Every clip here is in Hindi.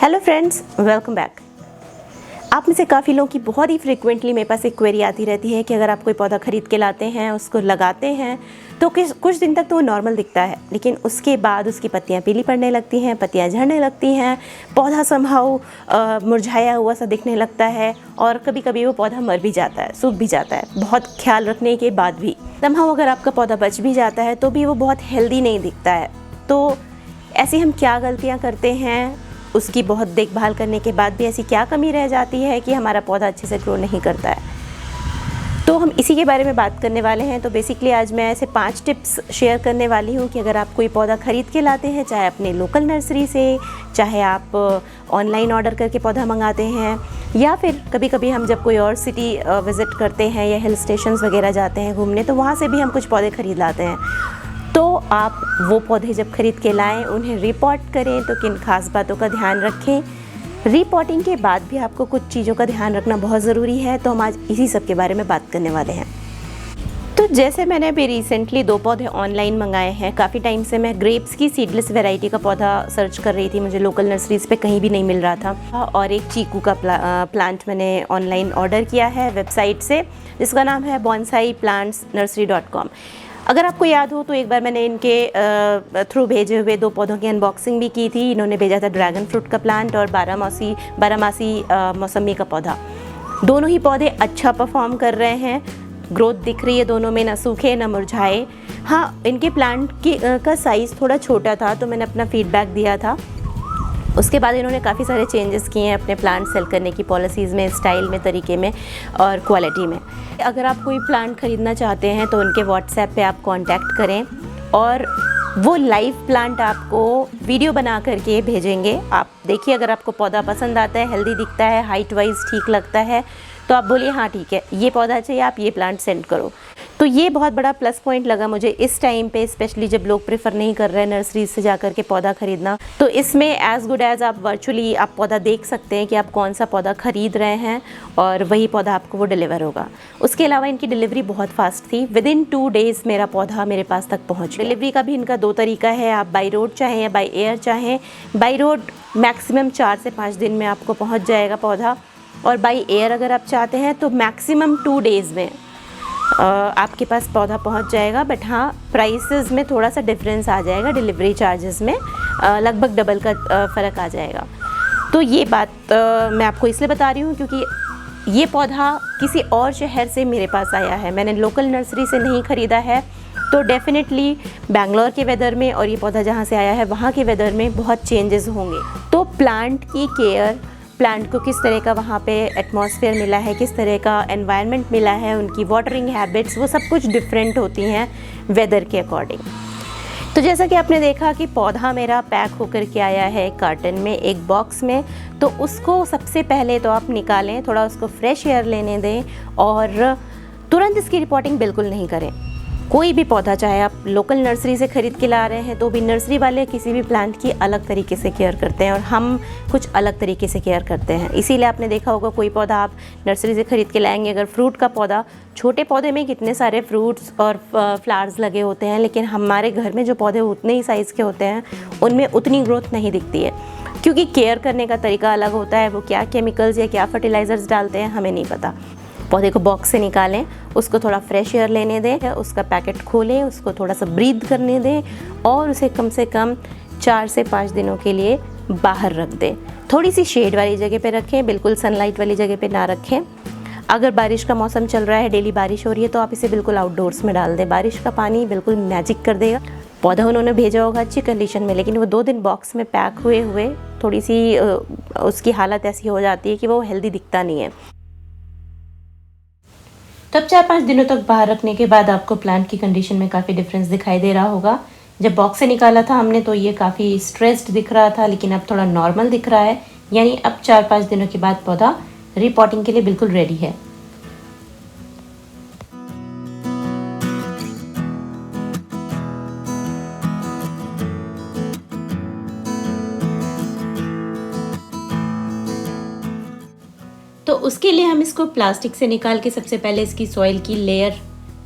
Hello friends, welcome back. आप में से काफ़ी लोगों की बहुत ही फ्रिक्वेंटली मेरे पास एक क्वेरी आती रहती है कि अगर आप कोई पौधा ख़रीद के लाते हैं, उसको लगाते हैं तो कुछ दिन तक तो वो नॉर्मल दिखता है, लेकिन उसके बाद उसकी पत्तियां पीली पड़ने लगती हैं, पत्तियां झड़ने लगती हैं, पौधा समहाउ मुरझाया हुआ सा दिखने लगता है और कभी कभी वो पौधा मर भी जाता है, सूख भी जाता है बहुत ख्याल रखने के बाद भी। समहाउ अगर आपका पौधा बच भी जाता है तो भी वो बहुत हेल्दी नहीं दिखता है। तो ऐसी हम क्या गलतियाँ करते हैं, उसकी बहुत देखभाल करने के बाद भी ऐसी क्या कमी रह जाती है कि हमारा पौधा अच्छे से ग्रो नहीं करता है, तो हम इसी के बारे में बात करने वाले हैं। तो बेसिकली आज मैं ऐसे 5 टिप्स शेयर करने वाली हूँ कि अगर आप कोई पौधा ख़रीद के लाते हैं, चाहे अपने लोकल नर्सरी से, चाहे आप ऑनलाइन ऑर्डर करके पौधा मंगाते हैं, या फिर कभी कभी हम जब कोई और सिटी विज़िट करते हैं या हिल स्टेशंस वगैरह जाते हैं घूमने, तो वहाँ से भी हम कुछ पौधे ख़रीद लाते हैं। तो आप वो पौधे जब खरीद के लाएं, उन्हें रिपोर्ट करें तो किन खास बातों का ध्यान रखें। रिपोर्टिंग के बाद भी आपको कुछ चीज़ों का ध्यान रखना बहुत ज़रूरी है, तो हम आज इसी सब के बारे में बात करने वाले हैं। तो जैसे मैंने अभी रिसेंटली 2 पौधे ऑनलाइन मंगाए हैं। काफ़ी टाइम से मैं ग्रेप्स की सीडलेस वैरायटी का पौधा सर्च कर रही थी, मुझे लोकल नर्सरीज़ पे कहीं भी नहीं मिल रहा था, और एक चीकू का प्लांट मैंने ऑनलाइन ऑर्डर किया है वेबसाइट से, जिसका नाम है bonsaiplants.nursery.com। अगर आपको याद हो तो एक बार मैंने इनके थ्रू भेजे हुए 2 पौधों की अनबॉक्सिंग भी की थी। इन्होंने भेजा था ड्रैगन फ्रूट का प्लांट और बारहमासी मौसमी का पौधा। दोनों ही पौधे अच्छा परफॉर्म कर रहे हैं, ग्रोथ दिख रही है दोनों में, ना सूखे ना मुरझाए। हाँ, इनके प्लांट का साइज़ थोड़ा छोटा था, तो मैंने अपना फीडबैक दिया था। उसके बाद इन्होंने काफ़ी सारे चेंजेस किए हैं अपने प्लांट सेल करने की पॉलिसीज़ में, स्टाइल में, तरीके में और क्वालिटी में। अगर आप कोई प्लांट ख़रीदना चाहते हैं तो उनके व्हाट्सएप पे आप कांटेक्ट करें और वो लाइव प्लांट आपको वीडियो बना करके भेजेंगे। आप देखिए, अगर आपको पौधा पसंद आता है, हेल्दी दिखता है, हाइट वाइज ठीक लगता है, तो आप बोलिए हाँ ठीक है, ये पौधा चाहिए, आप ये प्लांट सेंड करो। तो ये बहुत बड़ा प्लस पॉइंट लगा मुझे इस टाइम पे, स्पेशली जब लोग प्रेफर नहीं कर रहे हैं नर्सरी से जा कर के पौधा खरीदना। तो इसमें एज गुड एज आप वर्चुअली आप पौधा देख सकते हैं कि आप कौन सा पौधा खरीद रहे हैं और वही पौधा आपको वो डिलीवर होगा। उसके अलावा इनकी डिलीवरी बहुत फास्ट थी, विदिन 2 डेज़ मेरा पौधा मेरे पास तक पहुँच। डिलीवरी का भी इनका 2 तरीका है, आप बाई रोड चाहें या बाई एयर चाहें। बाई रोड मैक्सिमम 4 से 5 दिन में आपको पहुँच जाएगा पौधा, और बाई एयर अगर आप चाहते हैं तो मैक्सिमम 2 डेज़ में आपके पास पौधा पहुंच जाएगा। बट हाँ, प्राइसेस में थोड़ा सा डिफरेंस आ जाएगा, डिलीवरी चार्जेस में लगभग डबल का फ़र्क आ जाएगा। तो ये बात मैं आपको इसलिए बता रही हूँ क्योंकि ये पौधा किसी और शहर से मेरे पास आया है, मैंने लोकल नर्सरी से नहीं ख़रीदा है। तो डेफिनेटली बैंगलोर के वेदर में और ये पौधा जहाँ से आया है वहाँ के वेदर में बहुत चेंजेस होंगे। तो प्लांट की केयर, प्लांट को किस तरह का वहाँ पे एटमॉस्फेयर मिला है, किस तरह का एनवायरनमेंट मिला है, उनकी वाटरिंग हैबिट्स, वो सब कुछ डिफरेंट होती हैं वेदर के अकॉर्डिंग। तो जैसा कि आपने देखा कि पौधा मेरा पैक होकर के आया है कार्टन में, एक बॉक्स में। तो उसको सबसे पहले तो आप निकालें, थोड़ा उसको फ्रेश एयर लेने दें और तुरंत इसकी रिपोर्टिंग बिल्कुल नहीं करें। कोई भी पौधा, चाहे आप लोकल नर्सरी से ख़रीद के ला रहे हैं तो भी नर्सरी वाले किसी भी प्लांट की अलग तरीके से केयर करते हैं और हम कुछ अलग तरीके से केयर करते हैं। इसीलिए आपने देखा होगा कोई पौधा आप नर्सरी से ख़रीद के लाएंगे, अगर फ्रूट का पौधा, छोटे पौधे में कितने सारे फ्रूट्स और फ्लावर्स लगे होते हैं, लेकिन हमारे घर में जो पौधे उतने ही साइज़ के होते हैं उनमें उतनी ग्रोथ नहीं दिखती है, क्योंकि केयर करने का तरीका अलग होता है। वो क्या केमिकल्स या क्या फर्टिलाइज़र्स डालते हैं हमें नहीं पता। पौधे को बॉक्स से निकालें, उसको थोड़ा फ्रेश एयर लेने दें, उसका पैकेट खोलें, उसको थोड़ा सा ब्रीथ करने दें और उसे कम से कम 4 से 5 दिनों के लिए बाहर रख दें। थोड़ी सी शेड वाली जगह पे रखें, बिल्कुल सनलाइट वाली जगह पे ना रखें। अगर बारिश का मौसम चल रहा है, डेली बारिश हो रही है, तो आप इसे बिल्कुल आउटडोर्स में डाल दें। बारिश का पानी बिल्कुल मैजिक कर देगा। पौधा उन्होंने भेजा होगा अच्छी कंडीशन में, लेकिन वो 2 दिन बॉक्स में पैक हुए हुए थोड़ी सी उसकी हालत ऐसी हो जाती है कि वो हेल्दी दिखता नहीं है। तब 4-5 दिनों तक बाहर रखने के बाद आपको प्लांट की कंडीशन में काफ़ी डिफरेंस दिखाई दे रहा होगा। जब बॉक्स से निकाला था हमने तो ये काफ़ी स्ट्रेस्ड दिख रहा था, लेकिन अब थोड़ा नॉर्मल दिख रहा है, यानी अब 4-5 दिनों के बाद पौधा रिपोर्टिंग के लिए बिल्कुल रेडी है। तो उसके लिए हम इसको प्लास्टिक से निकाल के सबसे पहले इसकी सॉइल की लेयर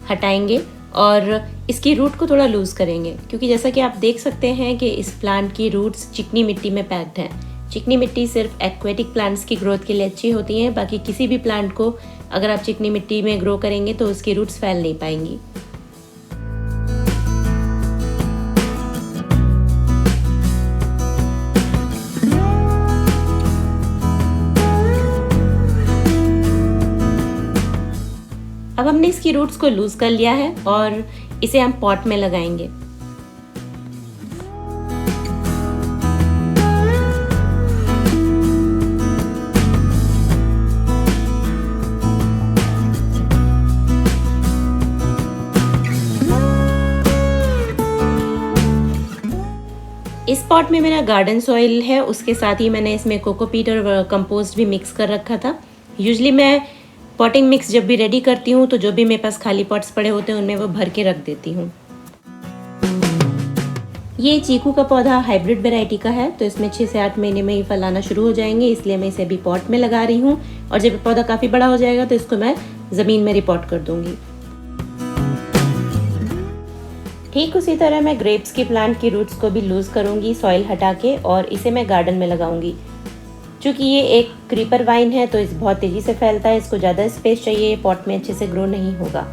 हटाएंगे और इसकी रूट को थोड़ा लूज़ करेंगे, क्योंकि जैसा कि आप देख सकते हैं कि इस प्लांट की रूट्स चिकनी मिट्टी में पैक्ड हैं। चिकनी मिट्टी सिर्फ एक्वेटिक प्लांट्स की ग्रोथ के लिए अच्छी होती है, बाकी किसी भी प्लांट को अगर आप चिकनी मिट्टी में ग्रो करेंगे तो उसकी रूट्स फैल नहीं पाएंगी। अब हमने इसकी रूट्स को लूज कर लिया है और इसे हम पॉट में लगाएंगे। इस पॉट में मेरा गार्डन सॉइल है, उसके साथ ही मैंने इसमें कोकोपीट और कंपोस्ट भी मिक्स कर रखा था। यूजुअली मैं पॉटिंग मिक्स जब भी रेडी करती हूँ तो जो भी मेरे पास खाली पॉट्स पड़े होते हैं उनमें वो भर के रख देती हूँ। ये चीकू का पौधा हाइब्रिड वैरायटी का है, तो इसमें 6 से 8 महीने में ही फल आना शुरू हो जाएंगे, इसलिए मैं इसे अभी पॉट में लगा रही हूँ और जब पौधा काफ़ी बड़ा हो जाएगा तो इसको मैं ज़मीन में रिपॉट कर दूँगी। ठीक उसी तरह मैं ग्रेप्स की प्लांट की रूट्स को भी लूज़ करूँगी सॉइल हटा के और इसे मैं गार्डन में लगाऊंगी। क्योंकि ये एक क्रीपर वाइन है तो इस बहुत तेज़ी से फैलता है, इसको ज़्यादा स्पेस चाहिए, पॉट में अच्छे से ग्रो नहीं होगा।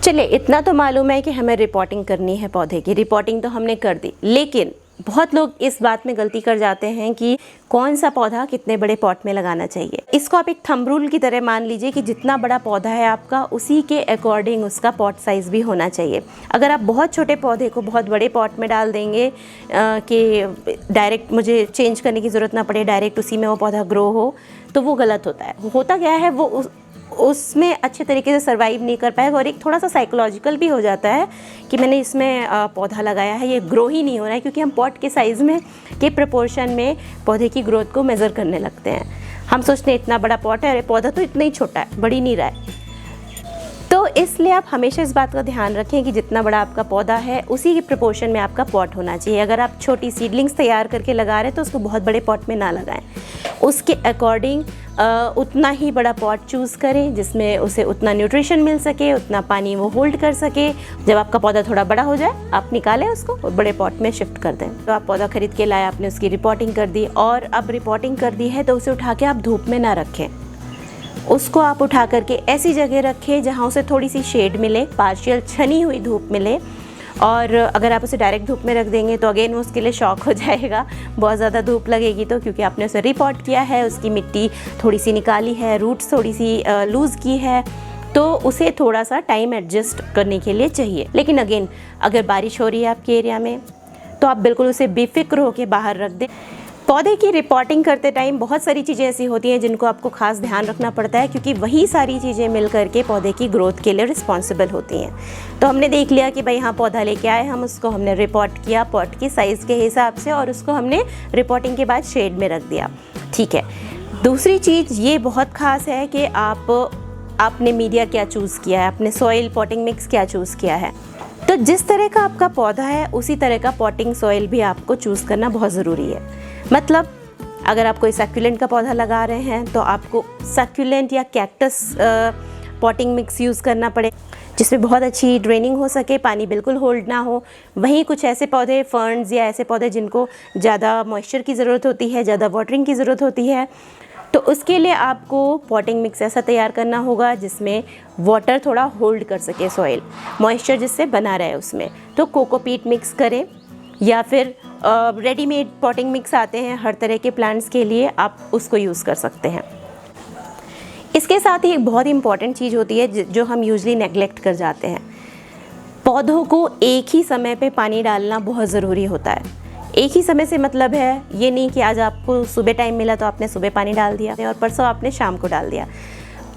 चलिए, इतना तो मालूम है कि हमें रिपोर्टिंग करनी है पौधे की। रिपोर्टिंग तो हमने कर दी, लेकिन बहुत लोग इस बात में गलती कर जाते हैं कि कौन सा पौधा कितने बड़े पॉट में लगाना चाहिए। इसको आप एक थंब रूल की तरह मान लीजिए कि जितना बड़ा पौधा है आपका उसी के अकॉर्डिंग उसका पॉट साइज़ भी होना चाहिए। अगर आप बहुत छोटे पौधे को बहुत बड़े पॉट में डाल देंगे कि डायरेक्ट मुझे चेंज करने की ज़रूरत ना पड़े, डायरेक्ट उसी में वो पौधा ग्रो हो, तो वो गलत होता है। होता क्या है, वो उसमें अच्छे तरीके से सर्वाइव नहीं कर पाएगा और एक थोड़ा सा साइकोलॉजिकल भी हो जाता है कि मैंने इसमें पौधा लगाया है, ये ग्रो ही नहीं हो रहा है, क्योंकि हम पॉट के साइज़ में के प्रोपोर्शन में पौधे की ग्रोथ को मेज़र करने लगते हैं। हम सोचते हैं इतना बड़ा पॉट है, अरे पौधा तो इतना ही छोटा है, बढ़ ही नहीं रहा है। तो इसलिए आप हमेशा इस बात का ध्यान रखें कि जितना बड़ा आपका पौधा है उसी के प्रोपोर्शन में आपका पॉट होना चाहिए। अगर आप छोटी सीडलिंग्स तैयार करके लगा रहे हैं तो उसको बहुत बड़े पॉट में ना लगाएं, उसके अकॉर्डिंग उतना ही बड़ा पॉट चूज़ करें जिसमें उसे उतना न्यूट्रिशन मिल सके, उतना पानी वो होल्ड कर सके। जब आपका पौधा थोड़ा बड़ा हो जाए आप निकालें उसको और बड़े पॉट में शिफ्ट कर दें। तो आप पौधा खरीद के लाए, आपने उसकी रिपोर्टिंग कर दी और अब रिपोर्टिंग कर दी है तो उसे उठा के आप धूप में ना रखें। उसको आप उठा करके ऐसी जगह रखें जहाँ उसे थोड़ी सी शेड मिले, पार्शियल छनी हुई धूप मिले। और अगर आप उसे डायरेक्ट धूप में रख देंगे तो अगेन उसके लिए शॉक हो जाएगा, बहुत ज़्यादा धूप लगेगी तो, क्योंकि आपने उसे रिपॉट किया है, उसकी मिट्टी थोड़ी सी निकाली है, रूट्स थोड़ी सी लूज़ की है, तो उसे थोड़ा सा टाइम एडजस्ट करने के लिए चाहिए। लेकिन अगेन अगर बारिश हो रही है आपके एरिया में तो आप बिल्कुल उसे बेफिक्र होकर बाहर रख दें। पौधे की रिपोर्टिंग करते टाइम बहुत सारी चीज़ें ऐसी होती हैं जिनको आपको खास ध्यान रखना पड़ता है, क्योंकि वही सारी चीज़ें मिल करके पौधे की ग्रोथ के लिए रिस्पॉन्सिबल होती हैं। तो हमने देख लिया कि भाई हाँ, पौधा लेके आए हम, उसको हमने रिपोर्ट किया पॉट की साइज़ के हिसाब से और उसको हमने रिपोर्टिंग के बाद शेड में रख दिया, ठीक है। दूसरी चीज़ ये बहुत ख़ास है कि आपने मीडिया क्या चूज़ किया है, आपने सॉइल पॉटिंग मिक्स क्या चूज़ किया है। तो जिस तरह का आपका पौधा है उसी तरह का पॉटिंग सॉइल भी आपको चूज़ करना बहुत ज़रूरी है। मतलब अगर आप कोई सक्यूलेंट का पौधा लगा रहे हैं तो आपको सक्यूलेंट या कैक्टस पॉटिंग मिक्स यूज़ करना पड़े जिसमें बहुत अच्छी ड्रेनिंग हो सके, पानी बिल्कुल होल्ड ना हो। वहीं कुछ ऐसे पौधे, फर्न्स या ऐसे पौधे जिनको ज़्यादा मॉइस्चर की ज़रूरत होती है, ज़्यादा वाटरिंग की ज़रूरत होती है, तो उसके लिए आपको पॉटिंग मिक्स ऐसा तैयार करना होगा जिसमें वाटर थोड़ा होल्ड कर सके, सॉइल मॉइस्चर जिससे बना रहे उसमें। तो कोकोपीट मिक्स करें या फिर रेडीमेड पॉटिंग मिक्स आते हैं हर तरह के प्लांट्स के लिए, आप उसको यूज़ कर सकते हैं। इसके साथ ही एक बहुत इंपॉर्टेंट चीज़ होती है जो हम यूजली नेगलेक्ट कर जाते हैं। पौधों को एक ही समय पे पानी डालना बहुत ज़रूरी होता है। एक ही समय से मतलब है ये नहीं कि आज आपको सुबह टाइम मिला तो आपने सुबह पानी डाल दिया और परसों आपने शाम को डाल दिया।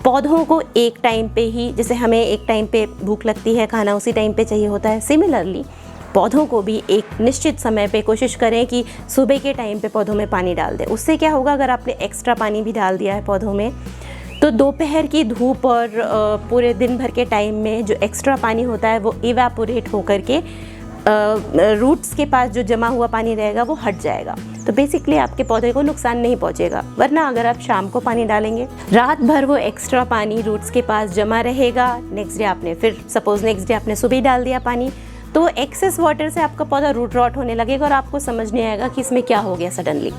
पौधों को एक टाइम पे ही, जैसे हमें एक टाइम पे भूख लगती है, खाना उसी टाइम पे चाहिए होता है, सिमिलरली पौधों को भी एक निश्चित समय पे कोशिश करें कि सुबह के टाइम पे पौधों में पानी डाल दें। उससे क्या होगा, अगर आपने एक्स्ट्रा पानी भी डाल दिया है पौधों में तो दोपहर की धूप और पूरे दिन भर के टाइम में जो एक्स्ट्रा पानी होता है वो इवेपोरेट होकर के रूट्स के पास जो जमा हुआ पानी रहेगा वो हट जाएगा। तो बेसिकली आपके पौधे को नुकसान नहीं पहुंचेगा। वरना अगर आप शाम को पानी डालेंगे, रात भर वो एक्स्ट्रा पानी रूट्स के पास जमा रहेगा। नेक्स्ट डे आपने फिर सपोज नेक्स्ट डे आपने सुबह डाल दिया पानी, तो एक्सेस वाटर से आपका पौधा रूट रॉट होने लगेगा और आपको समझ नहीं आएगा कि इसमें क्या हो गया सडनली।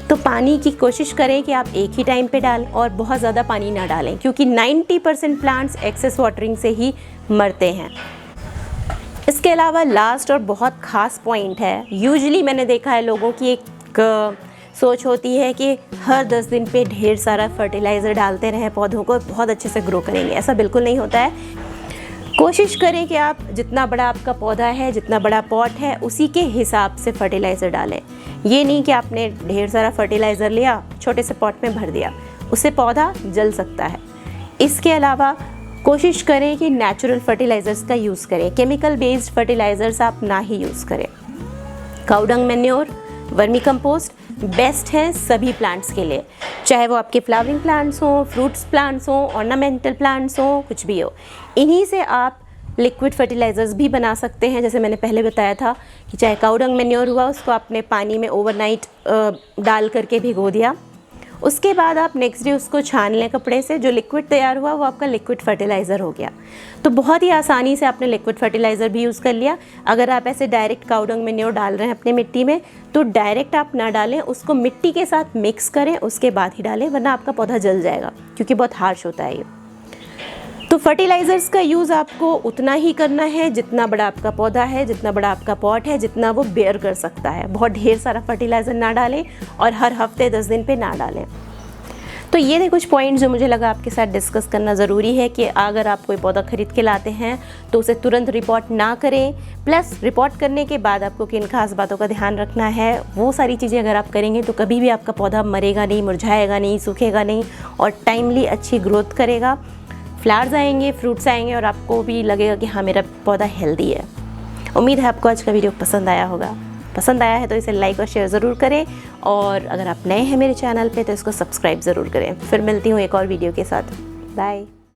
तो पानी की कोशिश करें कि आप एक ही टाइम पे डालें और बहुत ज़्यादा पानी ना डालें, क्योंकि 90% प्लांट्स एक्सेस वाटरिंग से ही मरते हैं। इसके अलावा लास्ट और बहुत ख़ास पॉइंट है, यूजुअली मैंने देखा है लोगों की एक सोच होती है कि हर 10 दिन पे ढेर सारा फर्टिलाइज़र डालते रहें, पौधों को बहुत अच्छे से ग्रो करेंगे। ऐसा बिल्कुल नहीं होता है। कोशिश करें कि आप जितना बड़ा आपका पौधा है, जितना बड़ा पॉट है, उसी के हिसाब से फर्टिलाइज़र डालें। ये नहीं कि आपने ढेर सारा फर्टिलाइज़र लिया, छोटे से पॉट में भर दिया, उससे पौधा जल सकता है। इसके अलावा कोशिश करें कि नेचुरल फर्टिलाइज़र्स का यूज़ करें, केमिकल बेस्ड फर्टिलाइज़र्स आप ना ही यूज़ करें। काऊ डंग मैन्योर, वर्मी कंपोस्ट बेस्ट हैं सभी प्लांट्स के लिए, चाहे वो आपके फ्लावरिंग प्लांट्स हों, फ्रूट्स प्लांट्स हों, ऑर्नामेंटल प्लांट्स हों, कुछ भी हो। इन्हीं से आप लिक्विड फर्टिलाइज़र्स भी बना सकते हैं। जैसे मैंने पहले बताया था कि चाहे काऊ डंग मैन्योर हुआ, उसको आपने पानी में ओवरनाइट डाल करके भिगो दिया, उसके बाद आप नेक्स्ट डे उसको छान लें कपड़े से, जो लिक्विड तैयार हुआ वो आपका लिक्विड फर्टिलाइज़र हो गया। तो बहुत ही आसानी से आपने लिक्विड फर्टिलाइज़र भी यूज़ कर लिया। अगर आप ऐसे डायरेक्ट काऊ डंग मैन्योर डाल रहे हैं अपने मिट्टी में, तो डायरेक्ट आप ना डालें, उसको मिट्टी के साथ मिक्स करें, उसके बाद ही डालें, वरना आपका पौधा जल जाएगा, क्योंकि बहुत हार्श होता है ये। तो फर्टिलाइज़र्स का यूज़ आपको उतना ही करना है जितना बड़ा आपका पौधा है, जितना बड़ा आपका पॉट है, जितना वो बेयर कर सकता है। बहुत ढेर सारा फर्टिलाइज़र ना डालें और हर हफ्ते 10 दिन पे ना डालें। तो ये थे कुछ पॉइंट्स जो मुझे लगा आपके साथ डिस्कस करना ज़रूरी है कि अगर आप कोई पौधा खरीद के लाते हैं तो उसे तुरंत रिपोर्ट ना करें, प्लस रिपोर्ट करने के बाद आपको किन खास बातों का ध्यान रखना है। वो सारी चीज़ें अगर आप करेंगे तो कभी भी आपका पौधा मरेगा नहीं, मुरझाएगा नहीं, सूखेगा नहीं और टाइमली अच्छी ग्रोथ करेगा। फ्लावर्स आएंगे, फ्रूट्स आएंगे और आपको भी लगेगा कि हाँ, मेरा पौधा हेल्दी है। उम्मीद है आपको आज का वीडियो पसंद आया होगा। पसंद आया है तो इसे लाइक और शेयर ज़रूर करें, और अगर आप नए हैं मेरे चैनल पे तो इसको सब्सक्राइब ज़रूर करें। फिर मिलती हूँ एक और वीडियो के साथ। बाय।